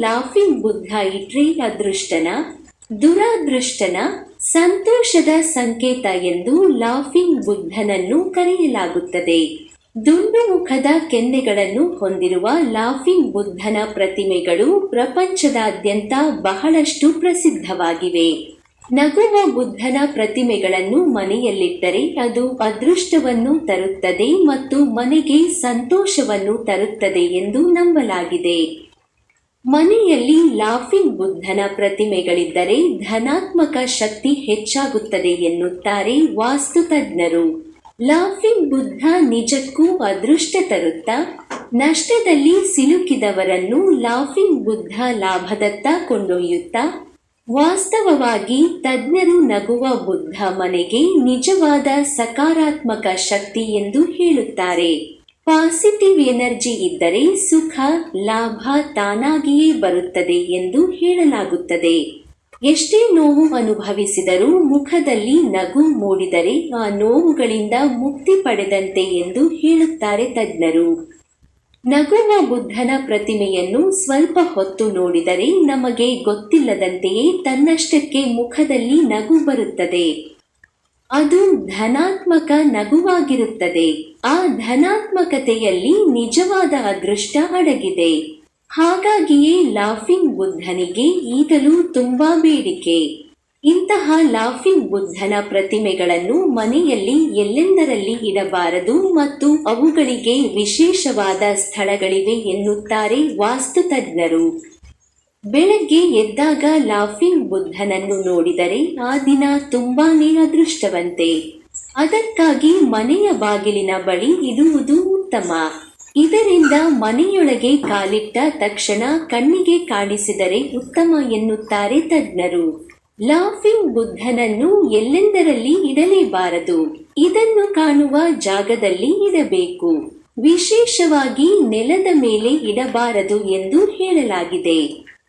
Laughing Buddha ಇಟ್ರೆ ಅದೃಷ್ಟನ, ದುರಾದೃಷ್ಟನ, ಸಂತೋಷದ ಸಂಕೇತ ಎಂದು ಲಾಫಿಂಗ್ ಬುದ್ಧನನ್ನು ಕರೆಯಲಾಗುತ್ತದೆ. ದುಂಡು ಮುಖದ ಕೆನ್ನೆಗಳನ್ನು ಹೊಂದಿರುವ ಲಾಫಿಂಗ್ ಬುದ್ಧನ ಪ್ರತಿಮೆಗಳು ಪ್ರಪಂಚದಾದ್ಯಂತ ಬಹಳಷ್ಟು ಪ್ರಸಿದ್ಧವಾಗಿವೆ. ನಗುವ ಬುದ್ಧನ ಪ್ರತಿಮೆಗಳನ್ನು ಮನೆಯಲ್ಲಿಟ್ಟರೆ ಅದು ಅದೃಷ್ಟವನ್ನು ತರುತ್ತದೆ ಮತ್ತು ಮನೆಗೆ ಸಂತೋಷವನ್ನು ತರುತ್ತದೆ ಎಂದು ನಂಬಲಾಗಿದೆ. ಮನೆಯಲ್ಲಿ ಲಾಫಿಂಗ್ ಬುದ್ಧನ ಪ್ರತಿಮೆಗಳಿದ್ದರೆ ಧನಾತ್ಮಕ ಶಕ್ತಿ ಹೆಚ್ಚಾಗುತ್ತದೆ ಎನ್ನುತ್ತಾರೆ ವಾಸ್ತುತಜ್ಞರು. ಲಾಫಿಂಗ್ ಬುದ್ಧ ನಿಜಕ್ಕೂ ಅದೃಷ್ಟ ತರುತ್ತಾ? ನಷ್ಟದಲ್ಲಿ ಸಿಲುಕಿದವರನ್ನು ಲಾಫಿಂಗ್ ಬುದ್ಧ ಲಾಭದತ್ತ ಕೊಂಡೊಯ್ಯುತ್ತಾ? ವಾಸ್ತವವಾಗಿ ತಜ್ಞರು ನಗುವ ಬುದ್ಧ ಮನೆಗೆ ನಿಜವಾದ ಸಕಾರಾತ್ಮಕ ಶಕ್ತಿ ಎಂದು ಹೇಳುತ್ತಾರೆ. ಪಾಸಿಟಿವ್ ಎನರ್ಜಿ ಇದ್ದರೆ ಸುಖ, ಲಾಭ ತಾನಾಗಿಯೇ ಬರುತ್ತದೆ ಎಂದು ಹೇಳಲಾಗುತ್ತದೆ. ಎಷ್ಟೇ ನೋವು ಅನುಭವಿಸಿದರೂ ಮುಖದಲ್ಲಿ ನಗು ಮೂಡಿದರೆ ಆ ನೋವುಗಳಿಂದ ಮುಕ್ತಿ ಪಡೆದಂತೆ ಎಂದು ಹೇಳುತ್ತಾರೆ ತಜ್ಞರು. ನಗುವ ಬುದ್ಧನ ಪ್ರತಿಮೆಯನ್ನು ಸ್ವಲ್ಪ ಹೊತ್ತು ನೋಡಿದರೆ ನಮಗೆ ಗೊತ್ತಿಲ್ಲದಂತೆಯೇ ತನ್ನಷ್ಟಕ್ಕೆ ಮುಖದಲ್ಲಿ ನಗು ಬರುತ್ತದೆ. ಅದು ಧನಾತ್ಮಕ ನಗುವಾಗಿರುತ್ತದೆ. ಆ ಧನಾತ್ಮಕತೆಯಲ್ಲಿ ನಿಜವಾದ ಅದೃಷ್ಟ ಅಡಗಿದೆ. ಹಾಗಾಗಿಯೇ ಲಾಫಿಂಗ್ ಬುದ್ಧನಿಗೆ ಈಗಲೂ ತುಂಬಾ ಬೇಡಿಕೆ. ಇಂತಹ ಲಾಫಿಂಗ್ ಬುದ್ಧನ ಪ್ರತಿಮೆಗಳನ್ನು ಮನೆಯಲ್ಲಿ ಎಲ್ಲೆಂದರಲ್ಲಿ ಇಡಬಾರದು ಮತ್ತು ಅವುಗಳಿಗೆ ವಿಶೇಷವಾದ ಸ್ಥಳಗಳಿವೆ ಎನ್ನುತ್ತಾರೆ ವಾಸ್ತುತಜ್ಞರು. ಬೆಳಗ್ಗೆ ಎದ್ದಾಗ ಲಾಫಿಂಗ್ ಬುದ್ಧನನ್ನು ನೋಡಿದರೆ ಆ ದಿನ ತುಂಬಾನೇ ಅದೃಷ್ಟವಂತೆ. ಅದಕ್ಕಾಗಿ ಮನೆಯ ಬಾಗಿಲಿನ ಬಳಿ ಇಡುವುದು ಉತ್ತಮ. ಇದರಿಂದ ಮನೆಯೊಳಗೆ ಕಾಲಿಟ್ಟ ತಕ್ಷಣ ಕಣ್ಣಿಗೆ ಕಾಣಿಸಿದರೆ ಉತ್ತಮ ಎನ್ನುತ್ತಾರೆ ತಜ್ಞರು. ಲಾಫಿಂಗ್ ಬುದ್ಧನನ್ನು ಎಲ್ಲೆಂದರಲ್ಲಿ ಇಡಲೇಬಾರದು. ಇದನ್ನು ಕಾಣುವ ಜಾಗದಲ್ಲಿ ಇಡಬೇಕು. ವಿಶೇಷವಾಗಿ ನೆಲದ ಮೇಲೆ ಇಡಬಾರದು ಎಂದು ಹೇಳಲಾಗಿದೆ.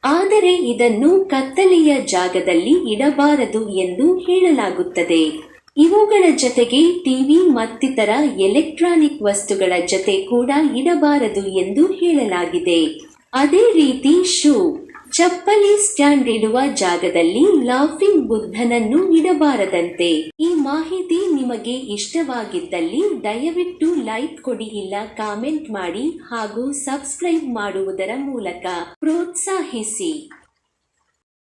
ಆದರೆ ಇದನ್ನು ಕತ್ತಲೆಯ ಜಾಗದಲ್ಲಿ ಇಡಬಾರದು ಎಂದು ಹೇಳಲಾಗುತ್ತದೆ. ಇವುಗಳ ಜೊತೆಗೆ ಟಿವಿ ಮತ್ತಿತರ ಎಲೆಕ್ಟ್ರಾನಿಕ್ ವಸ್ತುಗಳ ಜೊತೆ ಕೂಡ ಇಡಬಾರದು ಎಂದು ಹೇಳಲಾಗಿದೆ. ಅದೇ ರೀತಿ ಶೂ, ಚಪ್ಪಲಿ ಸ್ಟ್ಯಾಂಡ್ ಇಡುವ ಜಾಗದಲ್ಲಿ ಲಾಫಿಂಗ್ ಬುದ್ಧನನ್ನು ಇಡಬಾರದಂತೆ. ಈ ಮಾಹಿತಿ ನಿಮಗೆ ಇಷ್ಟವಾಗಿದ್ದಲ್ಲಿ ದಯವಿಟ್ಟು ಲೈಕ್ ಕೊಡಿ, ಇಲ್ಲ ಕಾಮೆಂಟ್ ಮಾಡಿ ಹಾಗೂ ಸಬ್ಸ್ಕ್ರೈಬ್ ಮಾಡುವುದರ ಮೂಲಕ ಪ್ರೋತ್ಸಾಹಿಸಿ.